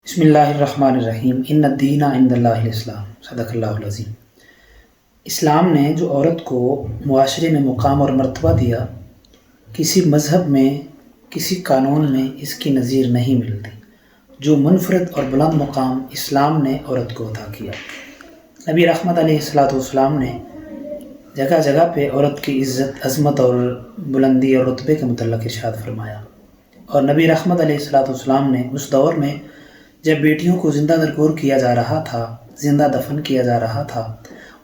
بسم اللہ الرحمن الرحیم ان الدین عند اللہ الاسلام صدق اللہ العظیم۔ اسلام نے جو عورت کو معاشرے میں مقام اور مرتبہ دیا، کسی مذہب میں کسی قانون میں اس کی نظیر نہیں ملتی۔ جو منفرد اور بلند مقام اسلام نے عورت کو عطا کیا۔ نبی رحمت علیہ السلام نے جگہ جگہ پہ عورت کی عزت، عظمت اور بلندی اور رتبے کے متعلق ارشاد فرمایا، اور نبی رحمت علیہ السلام نے اس دور میں جب بیٹیوں کو زندہ درگور کیا جا رہا تھا، زندہ دفن کیا جا رہا تھا،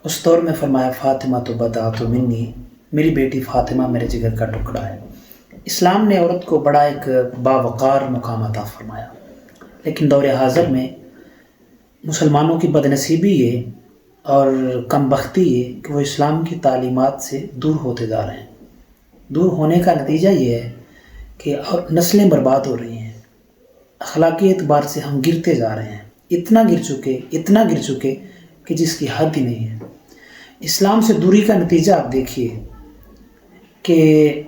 اس دور میں فرمایا فاطمہ تو بضعۃ منی، میری بیٹی فاطمہ میرے جگر کا ٹکڑا ہے۔ اسلام نے عورت کو بڑا ایک باوقار مقام عطا فرمایا، لیکن دور حاضر میں مسلمانوں کی بدنصیبی یہ اور کم بختی یہ کہ وہ اسلام کی تعلیمات سے دور ہوتے جا رہے ہیں۔ دور ہونے کا نتیجہ یہ ہے کہ نسلیں برباد ہو رہی ہیں، اخلاقی اعتبار سے ہم گرتے جا رہے ہیں، اتنا گر چکے کہ جس کی حد ہی نہیں ہے۔ اسلام سے دوری کا نتیجہ آپ دیکھیے کہ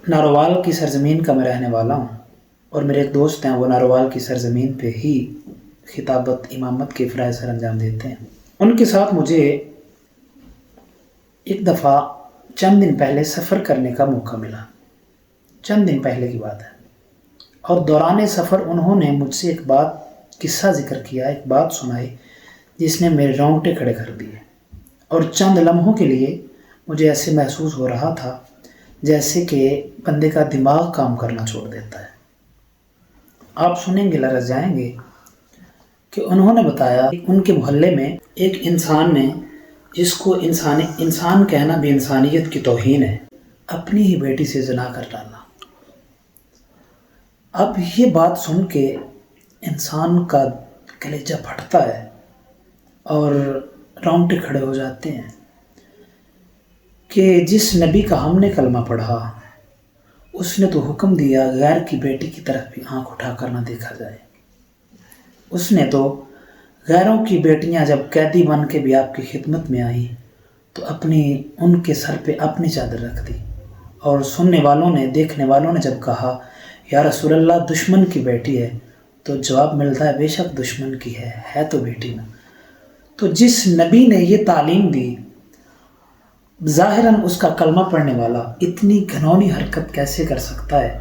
ناروال کی سرزمین کا میں رہنے والا ہوں، اور میرے ایک دوست ہیں وہ ناروال کی سرزمین پہ ہی خطابت امامت کے فرائض سر انجام دیتے ہیں۔ ان کے ساتھ مجھے ایک دفعہ چند دن پہلے سفر کرنے کا موقع ملا، چند دن پہلے کی بات ہے، اور دوران سفر انہوں نے مجھ سے ایک قصہ ذکر کیا، ایک بات سنائی جس نے میرے رونگٹے کھڑے کر دیے، اور چند لمحوں کے لیے مجھے ایسے محسوس ہو رہا تھا جیسے کہ بندے کا دماغ کام کرنا چھوڑ دیتا ہے۔ آپ سنیں گے لرز جائیں گے کہ انہوں نے بتایا ان کے محلے میں ایک انسان نے، جس کو انسان کہنا بھی انسانیت کی توہین ہے، اپنی ہی بیٹی سے زنا کر ڈالا۔ اب یہ بات سن کے انسان کا کلیجہ پھٹتا ہے اور رونگٹے کھڑے ہو جاتے ہیں کہ جس نبی کا ہم نے کلمہ پڑھا اس نے تو حکم دیا غیر کی بیٹی کی طرف بھی آنکھ اٹھا کر نہ دیکھا جائے۔ اس نے تو غیروں کی بیٹیاں جب قیدی بن کے بھی آپ کی خدمت میں آئیں تو ان کے سر پہ اپنی چادر رکھ دی، اور سننے والوں نے، دیکھنے والوں نے جب کہا یا رسول اللہ دشمن کی بیٹی ہے، تو جواب ملتا ہے بے شک دشمن کی ہے تو بیٹی نہ۔ تو جس نبی نے یہ تعلیم دی، ظاہراً اس کا کلمہ پڑھنے والا اتنی گھنونی حرکت کیسے کر سکتا ہے؟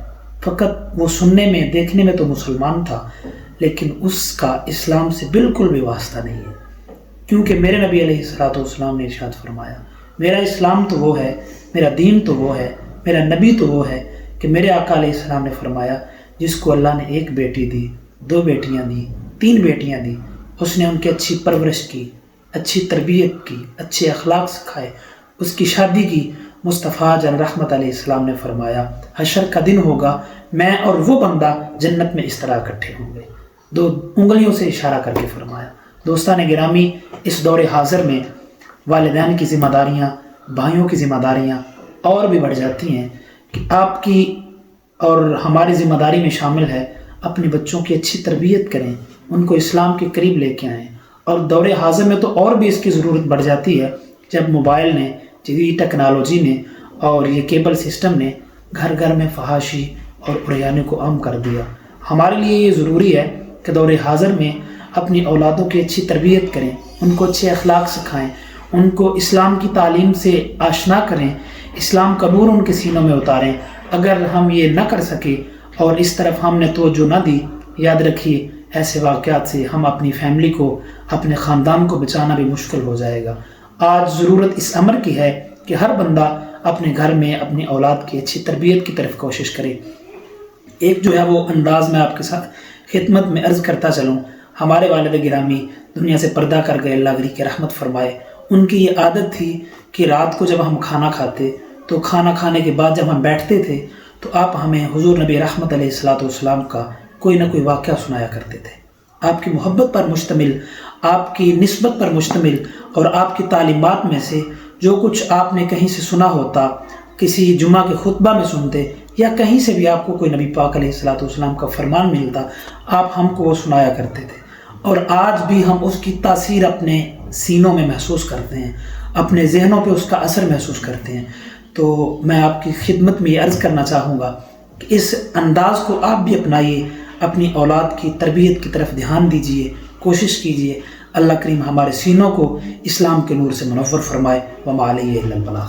فقط وہ سننے میں، دیکھنے میں تو مسلمان تھا، لیکن اس کا اسلام سے بالکل بھی واسطہ نہیں ہے، کیونکہ میرے نبی علیہ السلام نے ارشاد فرمایا میرا اسلام تو وہ ہے، میرا دین تو وہ ہے، میرا نبی تو وہ ہے کہ میرے آقا علیہ السلام نے فرمایا جس کو اللہ نے ایک بیٹی دی، 2 بیٹیاں دی، 3 بیٹیاں دی، اس نے ان کی اچھی پرورش کی، اچھی تربیت کی، اچھے اخلاق سکھائے، اس کی شادی کی۔ مصطفیٰ جان رحمت علیہ السلام نے فرمایا حشر کا دن ہوگا، میں اور وہ بندہ جنت میں اس طرح اکٹھے ہوں گے، 2 انگلیوں سے اشارہ کر کے فرمایا۔ دوستان گرامی، اس دور حاضر میں والدین کی ذمہ داریاں، بھائیوں کی ذمہ داریاں اور بھی بڑھ جاتی ہیں کہ آپ کی اور ہماری ذمہ داری میں شامل ہے اپنے بچوں کی اچھی تربیت کریں، ان کو اسلام کے قریب لے کے آئیں، اور دور حاضر میں تو اور بھی اس کی ضرورت بڑھ جاتی ہے جب موبائل نے، جدید ٹیکنالوجی نے اور یہ کیبل سسٹم نے گھر گھر میں فحاشی اور عریانی کو عام کر دیا۔ ہمارے لیے یہ ضروری ہے کہ دور حاضر میں اپنی اولادوں کی اچھی تربیت کریں، ان کو اچھے اخلاق سکھائیں، ان کو اسلام کی تعلیم سے آشنا کریں، اسلام کا نور ان کے سینوں میں اتاریں۔ اگر ہم یہ نہ کر سکے اور اس طرف ہم نے توجہ نہ دی، یاد رکھیے ایسے واقعات سے ہم اپنی فیملی کو، اپنے خاندان کو بچانا بھی مشکل ہو جائے گا۔ آج ضرورت اس امر کی ہے کہ ہر بندہ اپنے گھر میں اپنی اولاد کی اچھی تربیت کی طرف کوشش کرے۔ ایک جو ہے وہ انداز میں آپ کے ساتھ خدمت میں عرض کرتا چلوں۔ ہمارے والد گرامی دنیا سے پردہ کر گئے، اللہ گری کے رحمت فرمائے۔ ان کی یہ عادت تھی کہ رات کو جب ہم کھانا کھاتے تو کھانا کھانے کے بعد جب ہم بیٹھتے تھے تو آپ ہمیں حضور نبی رحمت علیہ السلام کا کوئی نہ کوئی واقعہ سنایا کرتے تھے، آپ کی محبت پر مشتمل، آپ کی نسبت پر مشتمل، اور آپ کی تعلیمات میں سے جو کچھ آپ نے کہیں سے سنا ہوتا، کسی جمعہ کے خطبہ میں سنتے یا کہیں سے بھی آپ کو کوئی نبی پاک علیہ السلام کا فرمان ملتا، آپ ہم کو وہ سنایا کرتے تھے، اور آج بھی ہم اس کی تاثیر اپنے سینوں میں محسوس کرتے ہیں، اپنے ذہنوں پہ اس کا اثر محسوس کرتے ہیں۔ تو میں آپ کی خدمت میں یہ عرض کرنا چاہوں گا کہ اس انداز کو آپ بھی اپنائیے، اپنی اولاد کی تربیت کی طرف دھیان دیجیے، کوشش کیجیے۔ اللہ کریم ہمارے سینوں کو اسلام کے نور سے منور فرمائے۔ وما علیہ الا البلاغ۔